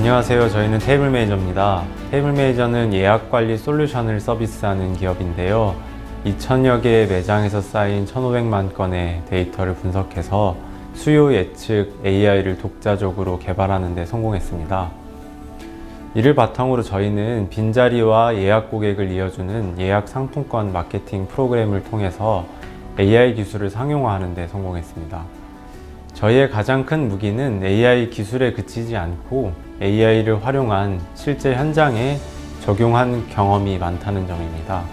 안녕하세요. 저희는 테이블 매니저입니다. 테이블 매니저는 예약 관리 솔루션을 서비스하는 기업인데요. 2,000여 개의 매장에서 쌓인 1,500만 건의 데이터를 분석해서 수요 예측 AI를 독자적으로 개발하는 데 성공했습니다. 이를 바탕으로 저희는 빈자리와 예약 고객을 이어주는 예약 상품권 마케팅 프로그램을 통해서 AI 기술을 상용화하는 데 성공했습니다. 저희의 가장 큰 무기는 AI 기술에 그치지 않고 AI를 활용한 실제 현장에 적용한 경험이 많다는 점입니다.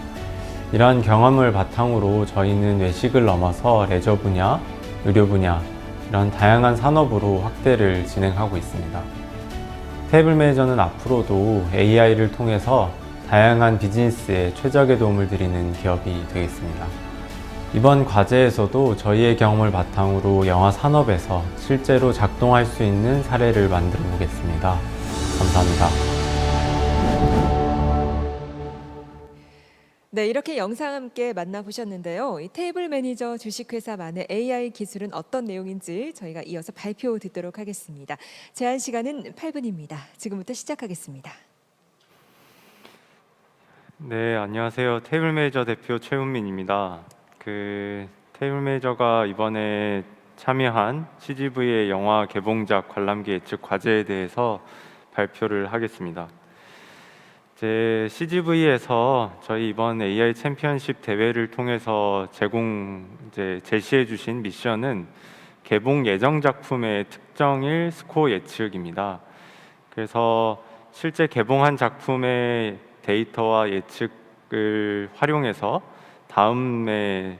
이러한 경험을 바탕으로 저희는 외식을 넘어서 레저 분야, 의료 분야, 이런 다양한 산업으로 확대를 진행하고 있습니다. 테이블 매니저는 앞으로도 AI를 통해서 다양한 비즈니스에 최적의 도움을 드리는 기업이 되겠습니다. 이번 과제에서도 저희의 경험을 바탕으로 영화 산업에서 실제로 작동할 수 있는 사례를 만들어 보겠습니다. 감사합니다. 네, 이렇게 영상 함께 만나보셨는데요. 이 테이블 매니저 주식회사만의 AI 기술은 어떤 내용인지 저희가 이어서 발표 듣도록 하겠습니다. 제한 시간은 8분입니다. 지금부터 시작하겠습니다. 네, 안녕하세요. 테이블 매니저 대표 최훈민입니다. 테이블 매니저가 이번에 참여한 CGV의 영화 개봉작 관람기 예측 과제에 대해서 발표를 하겠습니다. CGV에서 저희 이번 AI 챔피언십 대회를 통해서 제시해 주신 미션은 개봉 예정 작품의 특정일 스코어 예측입니다. 그래서 실제 개봉한 작품의 데이터와 예측을 활용해서 다음에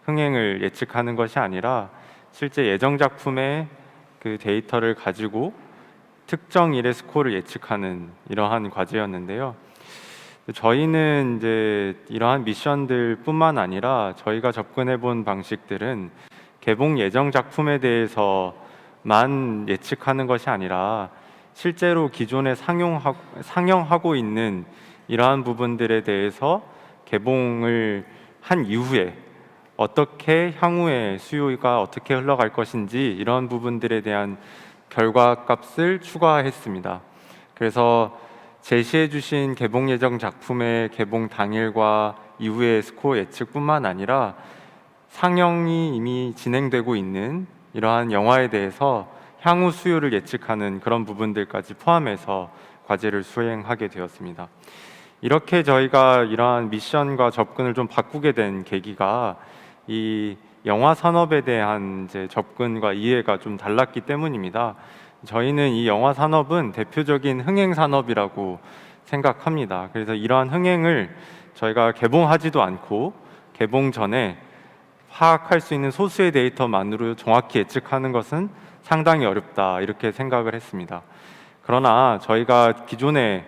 흥행을 예측하는 것이 아니라 실제 예정 작품의 그 데이터를 가지고 특정 일의 스코어를 예측하는 이러한 과제였는데요. 저희는 이제 이러한 미션들뿐만 아니라 저희가 접근해 본 방식들은 개봉 예정 작품에 대해서만 예측하는 것이 아니라 실제로 기존에 상영하고 있는 이러한 부분들에 대해서 개봉을 한 이후에 어떻게 향후에 수요가 어떻게 흘러갈 것인지 이런 부분들에 대한 결과값을 추가했습니다. 그래서 제시해 주신 개봉 예정 작품의 개봉 당일과 이후의 스코어 예측뿐만 아니라 상영이 이미 진행되고 있는 이러한 영화에 대해서 향후 수요를 예측하는 그런 부분들까지 포함해서 과제를 수행하게 되었습니다. 이렇게 저희가 이러한 미션과 접근을 좀 바꾸게 된 계기가 이 영화 산업에 대한 접근과 이해가 좀 달랐기 때문입니다. 저희는 이 영화 산업은 대표적인 흥행 산업이라고 생각합니다. 그래서 이러한 흥행을 저희가 개봉하지도 않고 개봉 전에 파악할 수 있는 소수의 데이터만으로 정확히 예측하는 것은 상당히 어렵다 이렇게 생각을 했습니다. 그러나 저희가 기존의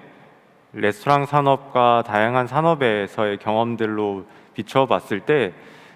레스토랑 산업과 다양한 산업에서의 경험들로 비춰봤을 때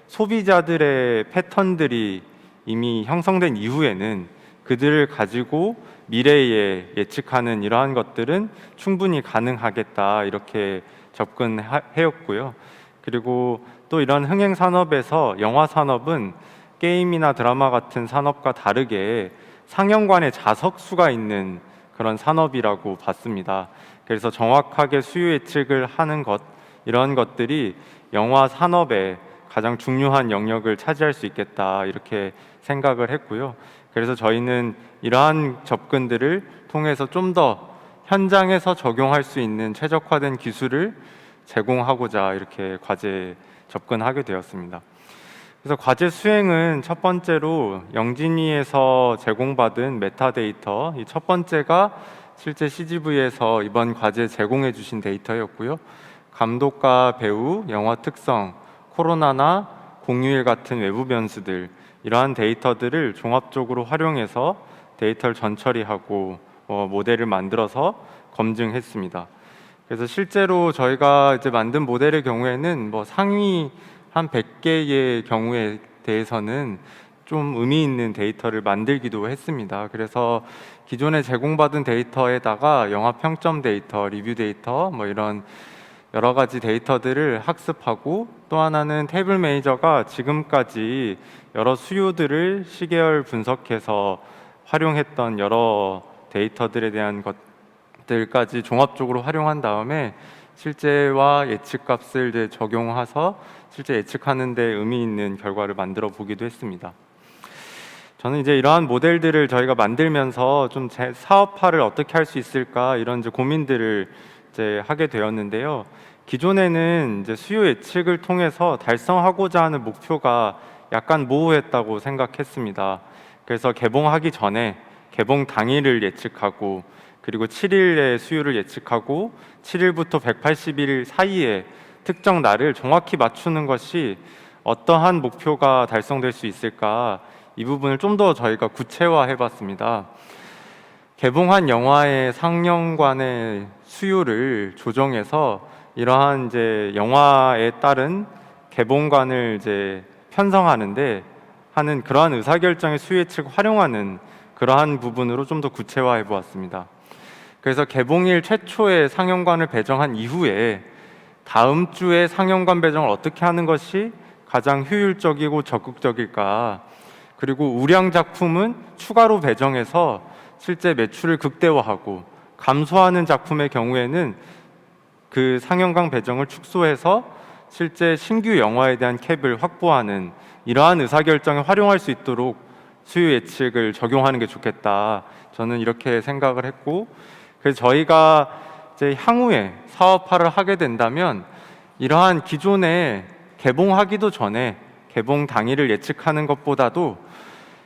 소비자들의 패턴들이 이미 형성된 이후에는 그들을 가지고 미래에 예측하는 이러한 것들은 충분히 가능하겠다 이렇게 접근해왔고요. 그리고 또 이런 흥행 산업에서 영화 산업은 게임이나 드라마 같은 산업과 다르게 상영관에 좌석수가 있는 그런 산업이라고 봤습니다. 그래서 정확하게 수요 예측을 하는 것 이런 것들이 영화 산업의 가장 중요한 영역을 차지할 수 있겠다 이렇게 생각을 했고요. 그래서 저희는 이러한 접근들을 통해서 좀 더 현장에서 적용할 수 있는 최적화된 기술을 제공하고자 이렇게 과제에 접근하게 되었습니다. 그래서 과제 수행은 첫 번째로 영진이에서 제공받은 메타데이터, 이 첫 번째가 실제 CGV에서 이번 과제 제공해 주신 데이터였고요. 감독과 배우, 영화 특성, 코로나나 공휴일 같은 외부 변수들 이러한 데이터들을 종합적으로 활용해서 데이터를 전처리하고 모델을 만들어서 검증했습니다. 그래서 실제로 저희가 이제 만든 모델의 경우에는 상위 한 100개의 경우에 대해서는 좀 의미 있는 데이터를 만들기도 했습니다. 그래서 기존에 제공받은 데이터에다가 영화 평점 데이터, 리뷰 데이터 이런 여러 가지 데이터들을 학습하고 또 하나는 테이블 매니저가 지금까지 여러 수요들을 시계열 분석해서 활용했던 여러 데이터들에 대한 들까지 종합적으로 활용한 다음에 실제와 예측값을 이제 적용해서 실제 예측하는 데 의미 있는 결과를 만들어 보기도 했습니다. 저는 이제 이러한 모델들을 저희가 만들면서 좀 제 사업화를 어떻게 할 수 있을까 이런 이제 고민들을 이제 하게 되었는데요. 기존에는 이제 수요 예측을 통해서 달성하고자 하는 목표가 약간 모호했다고 생각했습니다. 그래서 개봉하기 전에 개봉 당일을 예측하고 그리고 7일의 수요를 예측하고 7일부터 180일 사이에 특정 날을 정확히 맞추는 것이 어떠한 목표가 달성될 수 있을까 이 부분을 좀 더 저희가 구체화해 봤습니다. 개봉한 영화의 상영관의 수요를 조정해서 이러한 이제 영화에 따른 개봉관을 이제 편성하는데 하는 그러한 의사결정의 수요 예측 활용하는 그러한 부분으로 좀 더 구체화해 보았습니다. 그래서 개봉일 최초의 상영관을 배정한 이후에 다음 주에 상영관 배정을 어떻게 하는 것이 가장 효율적이고 적극적일까? 그리고 우량 작품은 추가로 배정해서 실제 매출을 극대화하고 감소하는 작품의 경우에는 그 상영관 배정을 축소해서 실제 신규 영화에 대한 캡을 확보하는 이러한 의사결정에 활용할 수 있도록 수요 예측을 적용하는 게 좋겠다. 저는 이렇게 생각을 했고, 그래서 저희가 이제 향후에 사업화를 하게 된다면 이러한 기존에 개봉하기도 전에 개봉 당일을 예측하는 것보다도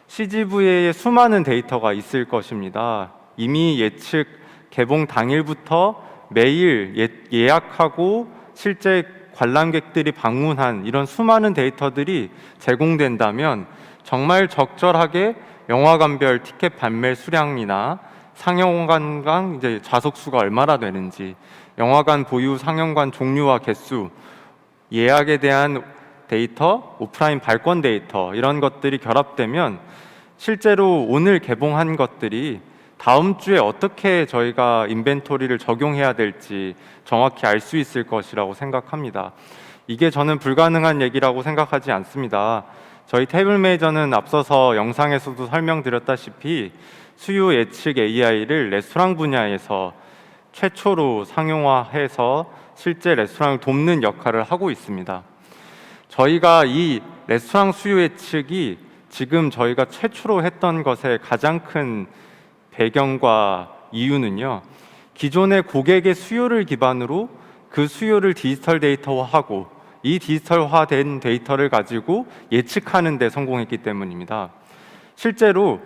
CGV의 수많은 데이터가 있을 것입니다. 이미 예측 개봉 당일부터 매일 예약하고 실제 관람객들이 방문한 이런 수많은 데이터들이 제공된다면 정말 적절하게 영화관별 티켓 판매 수량이나 상영관당 이제 좌석 수가 얼마나 되는지, 영화관 보유 상영관 종류와 개수, 예약에 대한 데이터, 오프라인 발권 데이터 이런 것들이 결합되면 실제로 오늘 개봉한 것들이 다음 주에 어떻게 저희가 인벤토리를 적용해야 될지 정확히 알 수 있을 것이라고 생각합니다. 이게 저는 불가능한 얘기라고 생각하지 않습니다. 저희 테이블 매니저는 앞서서 영상에서도 설명드렸다시피 수요 예측 AI를 레스토랑 분야에서 최초로 상용화해서 실제 레스토랑을 돕는 역할을 하고 있습니다. 저희가 이 레스토랑 수요 예측이 지금 저희가 최초로 했던 것의 가장 큰 배경과 이유는요, 기존의 고객의 수요를 기반으로 그 수요를 디지털 데이터화하고 이 디지털화된 데이터를 가지고 예측하는 데 성공했기 때문입니다. 실제로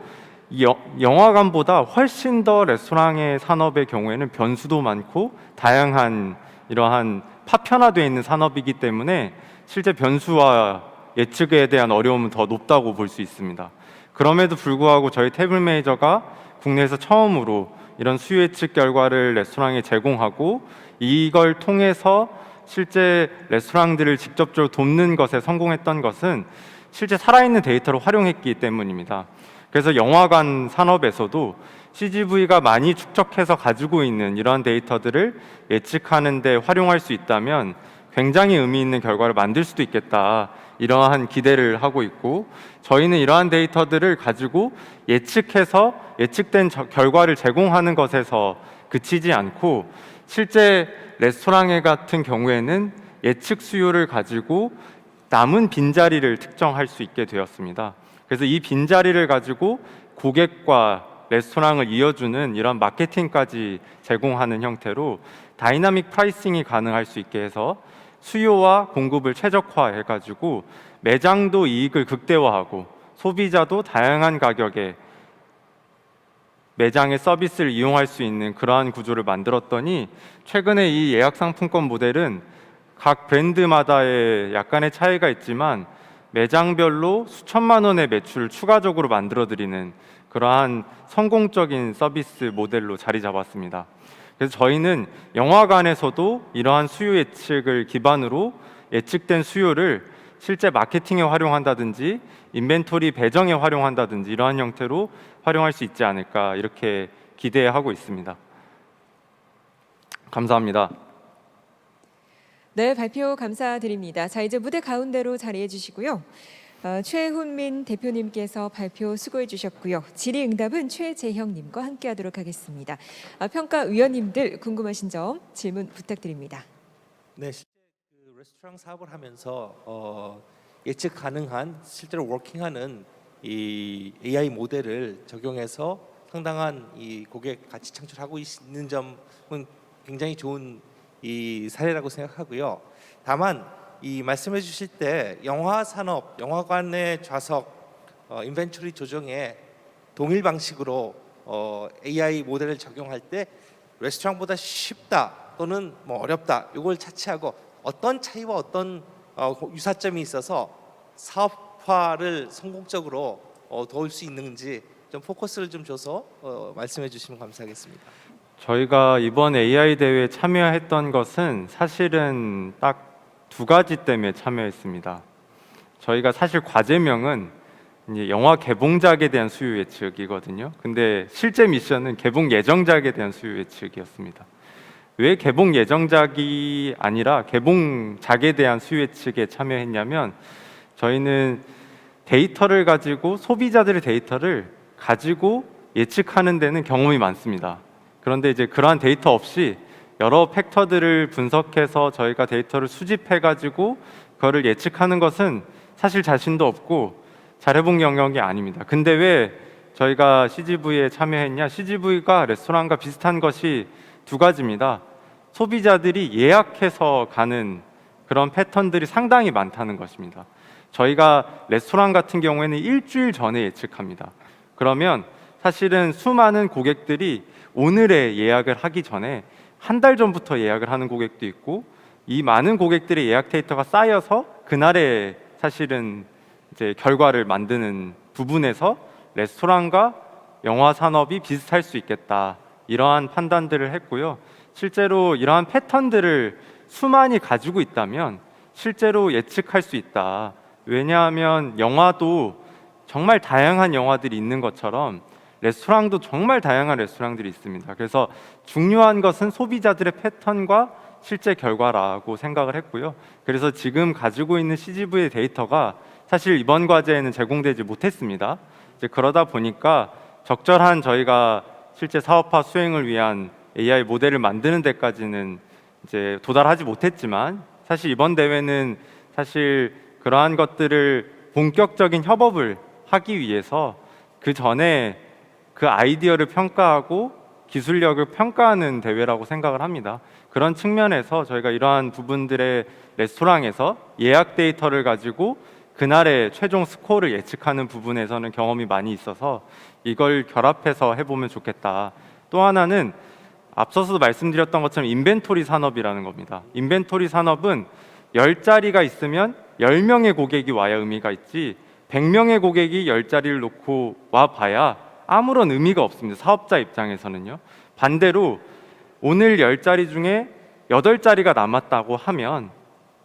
영화관보다 훨씬 더 레스토랑의 산업의 경우에는 변수도 많고 다양한 이러한 파편화되어 있는 산업이기 때문에 실제 변수와 예측에 대한 어려움은 더 높다고 볼 수 있습니다. 그럼에도 불구하고 저희 테이블 매니저가 국내에서 처음으로 이런 수요 예측 결과를 레스토랑에 제공하고 이걸 통해서 실제 레스토랑들을 직접적으로 돕는 것에 성공했던 것은 실제 살아있는 데이터를 활용했기 때문입니다. 그래서 영화관 산업에서도 CGV가 많이 축적해서 가지고 있는 이러한 데이터들을 예측하는 데 활용할 수 있다면 굉장히 의미 있는 결과를 만들 수도 있겠다, 이러한 기대를 하고 있고, 저희는 이러한 데이터들을 가지고 예측해서 예측된 결과를 제공하는 것에서 그치지 않고 실제 레스토랑에 같은 경우에는 예측 수요를 가지고 남은 빈자리를 특정할 수 있게 되었습니다. 그래서 이 빈자리를 가지고 고객과 레스토랑을 이어주는 이런 마케팅까지 제공하는 형태로 다이나믹 프라이싱이 가능할 수 있게 해서 수요와 공급을 최적화해가지고 매장도 이익을 극대화하고 소비자도 다양한 가격에 매장의 서비스를 이용할 수 있는 그러한 구조를 만들었더니 최근에 이 예약 상품권 모델은 각 브랜드마다의 약간의 차이가 있지만 매장별로 수천만 원의 매출을 추가적으로 만들어드리는 그러한 성공적인 서비스 모델로 자리 잡았습니다. 그래서 저희는 영화관에서도 이러한 수요 예측을 기반으로 예측된 수요를 실제 마케팅에 활용한다든지 인벤토리 배정에 활용한다든지 이러한 형태로 활용할 수 있지 않을까 이렇게 기대하고 있습니다. 감사합니다. 네, 발표 감사드립니다. 자, 이제 무대 가운데로 자리해 주시고요. 최훈민 대표님께서 발표 수고해 주셨고요. 질의응답은 최재형님과 함께하도록 하겠습니다. 평가위원님들 궁금하신 점 질문 부탁드립니다. 네, 실제 그 레스토랑 사업을 하면서 예측 가능한 실제로 워킹하는 이 AI 모델을 적용해서 상당한 이 고객 가치 창출하고 있는 점은 굉장히 좋은 이 사례라고 생각하고요. 다만 이 말씀해 주실 때 영화 산업, 영화관의 좌석, 인벤토리 조정에 동일 방식으로 AI 모델을 적용할 때 레스토랑보다 쉽다 또는 뭐 어렵다 이걸 차치하고 어떤 차이와 어떤 유사점이 있어서 사업화를 성공적으로 도울 수 있는지 좀 포커스를 좀 줘서 말씀해 주시면 감사하겠습니다. 저희가 이번 AI 대회에 참여했던 것은 사실은 딱 두 가지 때문에 참여했습니다. 저희가 사실 과제명은 이제 영화 개봉작에 대한 수요 예측이거든요. 근데 실제 미션은 개봉 예정작에 대한 수요 예측이었습니다. 왜 개봉 예정작이 아니라 개봉작에 대한 수요 예측에 참여했냐면 저희는 데이터를 가지고 소비자들의 데이터를 가지고 예측하는 데는 경험이 많습니다. 그런데 이제 그러한 데이터 없이 여러 팩터들을 분석해서 저희가 데이터를 수집해 가지고 그거를 예측하는 것은 사실 자신도 없고 잘해본 영역이 아닙니다. 근데 왜 저희가 CGV에 참여했냐? CGV가 레스토랑과 비슷한 것이 두 가지입니다. 소비자들이 예약해서 가는 그런 패턴들이 상당히 많다는 것입니다. 저희가 레스토랑 같은 경우에는 일주일 전에 예측합니다. 그러면 사실은 수많은 고객들이 오늘의 예약을 하기 전에 한 달 전부터 예약을 하는 고객도 있고 이 많은 고객들의 예약 데이터가 쌓여서 그날의 사실은 이제 결과를 만드는 부분에서 레스토랑과 영화 산업이 비슷할 수 있겠다 이러한 판단들을 했고요. 실제로 이러한 패턴들을 수많이 가지고 있다면 실제로 예측할 수 있다. 왜냐하면 영화도 정말 다양한 영화들이 있는 것처럼 레스토랑도 정말 다양한 레스토랑들이 있습니다. 그래서 중요한 것은 소비자들의 패턴과 실제 결과라고 생각을 했고요. 그래서 지금 가지고 있는 CGV의 데이터가 사실 이번 과제에는 제공되지 못했습니다. 이제 그러다 보니까 적절한 저희가 실제 사업화 수행을 위한 AI 모델을 만드는 데까지는 이제 도달하지 못했지만 사실 이번 대회는 사실 그러한 것들을 본격적인 협업을 하기 위해서 그 전에 그 아이디어를 평가하고 기술력을 평가하는 대회라고 생각을 합니다. 그런 측면에서 저희가 이러한 부분들의 레스토랑에서 예약 데이터를 가지고 그날의 최종 스코어를 예측하는 부분에서는 경험이 많이 있어서 이걸 결합해서 해보면 좋겠다. 또 하나는 앞서서도 말씀드렸던 것처럼 인벤토리 산업이라는 겁니다. 인벤토리 산업은 10자리가 있으면 10명의 고객이 와야 의미가 있지 100명의 고객이 10자리를 놓고 와봐야 아무런 의미가 없습니다. 사업자 입장에서는요. 반대로 오늘 10자리 중에 8자리가 남았다고 하면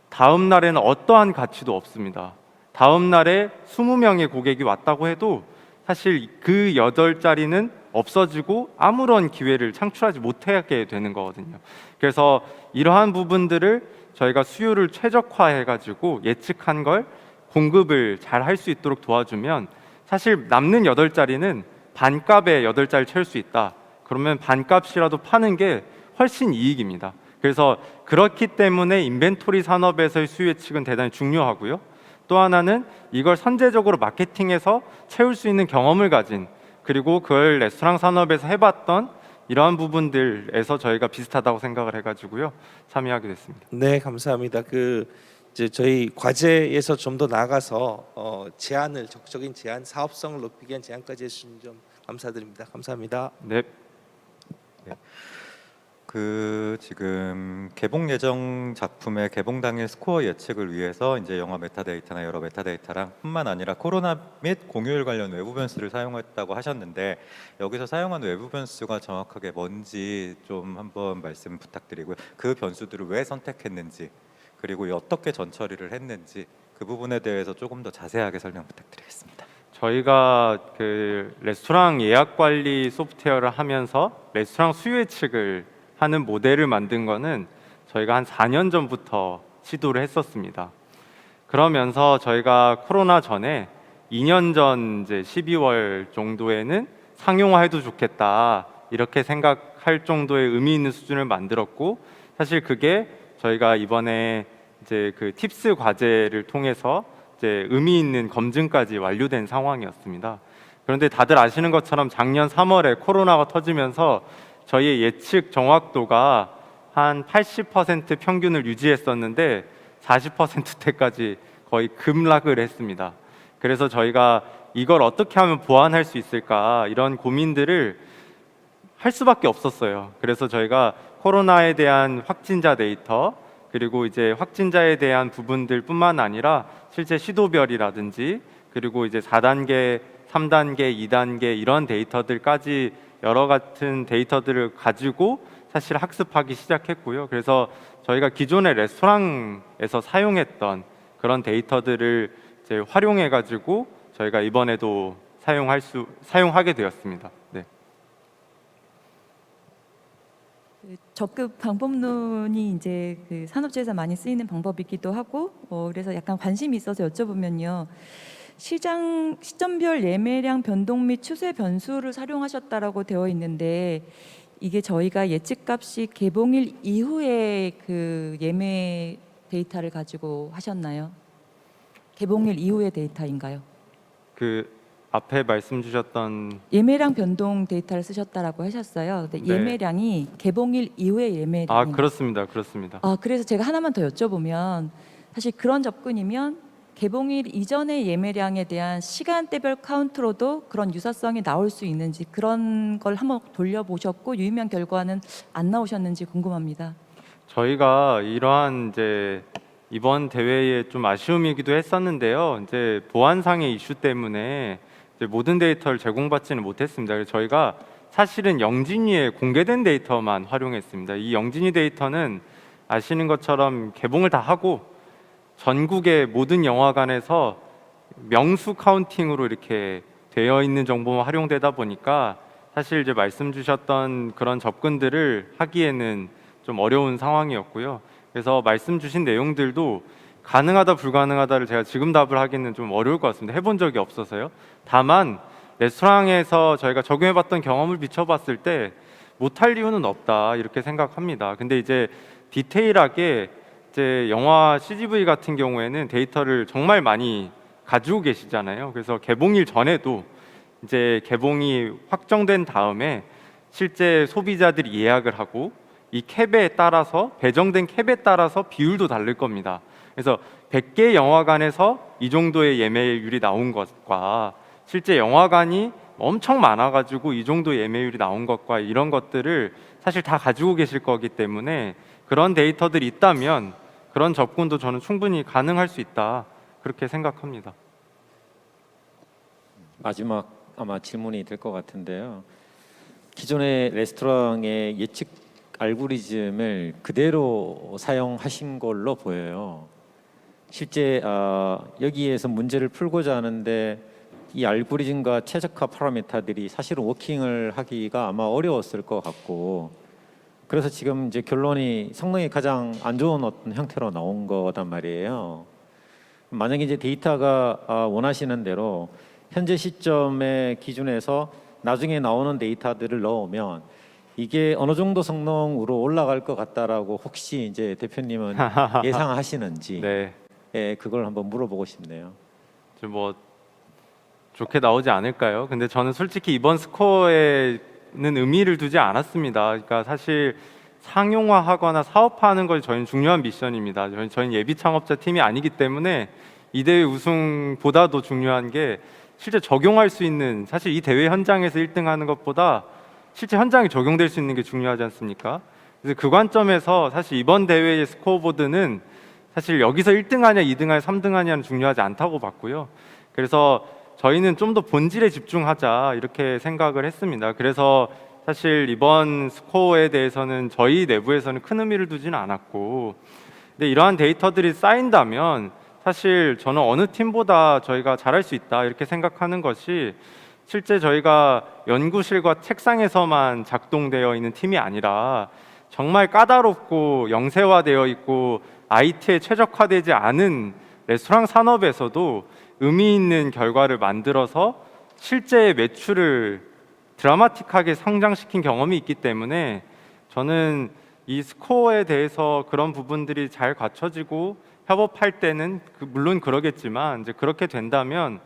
다음 날에는 어떠한 가치도 없습니다. 다음 날에 20명의 고객이 왔다고 해도 사실 그 8자리는 없어지고 아무런 기회를 창출하지 못하게 되는 거거든요. 그래서 이러한 부분들을 저희가 수요를 최적화해 가지고 예측한 걸 공급을 잘 할 수 있도록 도와주면 사실 남는 8자리는 반값에 8자리 채울 수 있다. 그러면 반값이라도 파는 게 훨씬 이익입니다. 그래서 그렇기 때문에 인벤토리 산업에서의 수요 예측은 대단히 중요하고요. 또 하나는 이걸 선제적으로 마케팅해서 채울 수 있는 경험을 가진 그리고 그걸 레스토랑 산업에서 해봤던 이러한 부분들에서 저희가 비슷하다고 생각을 해가지고요 참여하게 됐습니다. 네, 감사합니다. 이제 저희 과제에서 좀 더 나아가서 적극적인 제안, 사업성을 높이기 위한 제안까지 해주신 점 감사드립니다. 감사합니다. 네. 지금 개봉 예정 작품의 개봉 당일 스코어 예측을 위해서 이제 영화 메타데이터나 여러 메타데이터랑 뿐만 아니라 코로나 및 공휴일 관련 외부 변수를 사용했다고 하셨는데 여기서 사용한 외부 변수가 정확하게 뭔지 좀 한번 말씀 부탁드리고요. 그 변수들을 왜 선택했는지 그리고 어떻게 전처리를 했는지 그 부분에 대해서 조금 더 자세하게 설명 부탁드리겠습니다. 저희가 그 레스토랑 예약 관리 소프트웨어를 하면서 레스토랑 수요 예측을 하는 모델을 만든 거는 저희가 한 4년 전부터 시도를 했었습니다. 그러면서 저희가 코로나 전에 2년 전 이제 12월 정도에는 상용화해도 좋겠다 이렇게 생각할 정도의 의미 있는 수준을 만들었고, 사실 그게 저희가 이번에 이제 그 팁스 과제를 통해서 이제 의미 있는 검증까지 완료된 상황이었습니다. 그런데 다들 아시는 것처럼 작년 3월에 코로나가 터지면서 저희의 예측 정확도가 한 80% 평균을 유지했었는데 40%대까지 거의 급락을 했습니다. 그래서 저희가 이걸 어떻게 하면 보완할 수 있을까 이런 고민들을 할 수밖에 없었어요. 그래서 저희가 코로나에 대한 확진자 데이터, 그리고 이제 확진자에 대한 부분들뿐만 아니라 실제 시도별이라든지, 그리고 이제 4단계, 3단계, 2단계 이런 데이터들까지 여러 같은 데이터들을 가지고 사실 학습하기 시작했고요. 그래서 저희가 기존의 레스토랑에서 사용했던 그런 데이터들을 이제 활용해 가지고 저희가 이번에도 사용하게 되었습니다. 네. 그 적급 방법론이 이제 그 산업재해에서 많이 쓰이는 방법이기도 하고, 그래서 약간 관심이 있어서 여쭤보면요. 시점별 예매량 변동 및 추세 변수를 활용하셨다라고 되어 있는데, 이게 저희가 예측값이 개봉일 이후에 그 예매 데이터를 가지고 하셨나요? 개봉일 이후의 데이터인가요? 그 앞에 말씀 주셨던 예매량 변동 데이터를 쓰셨다라고 하셨어요. 근데 네. 예매량이 개봉일 이후의 예매량. 그렇습니다. 그렇습니다. 그래서 제가 하나만 더 여쭤보면, 사실 그런 접근이면 개봉일 이전의 예매량에 대한 시간대별 카운트로도 그런 유사성이 나올 수 있는지, 그런 걸 한번 돌려보셨고 유의미한 결과는 안 나오셨는지 궁금합니다. 저희가 이러한 이제 이번 대회에 좀 아쉬움이기도 했었는데요. 이제 보안상의 이슈 때문에 이제 모든 데이터를 제공받지는 못했습니다. 그래서 저희가 사실은 영진위에 공개된 데이터만 활용했습니다. 이 영진위 데이터는 아시는 것처럼 개봉을 다 하고 전국의 모든 영화관에서 명수 카운팅으로 이렇게 되어 있는 정보만 활용되다 보니까 사실 이제 말씀 주셨던 그런 접근들을 하기에는 좀 어려운 상황이었고요. 그래서 말씀 주신 내용들도 가능하다 불가능하다를 제가 지금 답을 하기는 좀 어려울 것 같습니다. 해본 적이 없어서요. 다만 레스토랑에서 저희가 적용해봤던 경험을 비춰봤을 때 못할 이유는 없다 이렇게 생각합니다. 근데 이제 디테일하게 이제 영화 CGV 같은 경우에는 데이터를 정말 많이 가지고 계시잖아요. 그래서 개봉일 전에도 이제 개봉이 확정된 다음에 실제 소비자들이 예약을 하고 이 캡에 따라서 배정된 캡에 따라서 비율도 다를 겁니다. 그래서 100개 영화관에서 이 정도의 예매율이 나온 것과 실제 영화관이 엄청 많아가지고 이 정도 예매율이 나온 것과 이런 것들을 사실 다 가지고 계실 거기 때문에 그런 데이터들이 있다면 그런 접근도 저는 충분히 가능할 수 있다 그렇게 생각합니다. 마지막 아마 질문이 될 것 같은데요. 기존의 레스토랑의 예측 알고리즘을 그대로 사용하신 걸로 보여요. 실제 여기에서 문제를 풀고자 하는데 이 알고리즘과 최적화 파라미터들이 사실은 워킹을 하기가 아마 어려웠을 것 같고, 그래서 지금 이제 결론이 성능이 가장 안 좋은 어떤 형태로 나온 거단 말이에요. 만약에 이제 데이터가 원하시는 대로 현재 시점의 기준에서 나중에 나오는 데이터들을 넣으면 이게 어느 정도 성능으로 올라갈 것 같다라고 혹시 이제 대표님은 예상하시는지 네, 예, 그걸 한번 물어보고 싶네요. 좀 뭐 좋게 나오지 않을까요? 근데 저는 솔직히 이번 스코어에는 의미를 두지 않았습니다. 그러니까 사실 상용화하거나 사업화하는 것이 저희는 중요한 미션입니다. 저희는 예비 창업자 팀이 아니기 때문에 이 대회 우승보다도 중요한 게 실제 적용할 수 있는, 사실 이 대회 현장에서 1등하는 것보다 실제 현장에 적용될 수 있는 게 중요하지 않습니까? 그래서 그 관점에서 사실 이번 대회의 스코어보드는 사실 여기서 1등하냐 2등하냐 3등하냐는 중요하지 않다고 봤고요. 그래서 저희는 좀 더 본질에 집중하자 이렇게 생각을 했습니다. 그래서 사실 이번 스코어에 대해서는 저희 내부에서는 큰 의미를 두지는 않았고, 근데 이러한 데이터들이 쌓인다면 사실 저는 어느 팀보다 저희가 잘할 수 있다 이렇게 생각하는 것이, 실제 저희가 연구실과 책상에서만 작동되어 있는 팀이 아니라 정말 까다롭고 영세화되어 있고 IT에 최적화되지 않은 레스토랑 산업에서도 의미 있는 결과를 만들어서 실제 매출을 드라마틱하게 성장시킨 경험이 있기 때문에 저는 이 스코어에 대해서 그런 부분들이 잘 갖춰지고 협업할 때는 물론 그러겠지만 이제 그렇게 된다면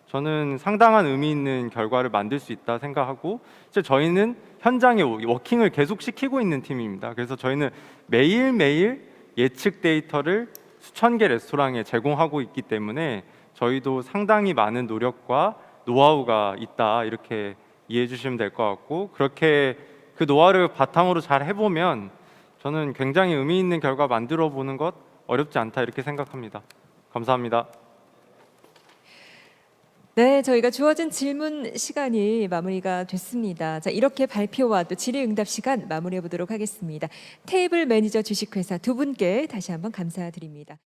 저는 상당한 의미 있는 결과를 만들 수 있다 생각하고 이제 저희는 현장에 워킹을 계속 시키고 있는 팀입니다. 그래서 저희는 매일매일 예측 데이터를 수천 개 레스토랑에 제공하고 있기 때문에 저희도 상당히 많은 노력과 노하우가 있다 이렇게 이해해 주시면 될 것 같고 그렇게 그 노하우를 바탕으로 잘 해보면 저는 굉장히 의미 있는 결과 만들어 보는 것 어렵지 않다 이렇게 생각합니다. 감사합니다. 네, 저희가 주어진 질문 시간이 마무리가 됐습니다. 자, 이렇게 발표와 또 질의응답 시간 마무리해 보도록 하겠습니다. 테이블 매니저 주식회사 두 분께 다시 한번 감사드립니다.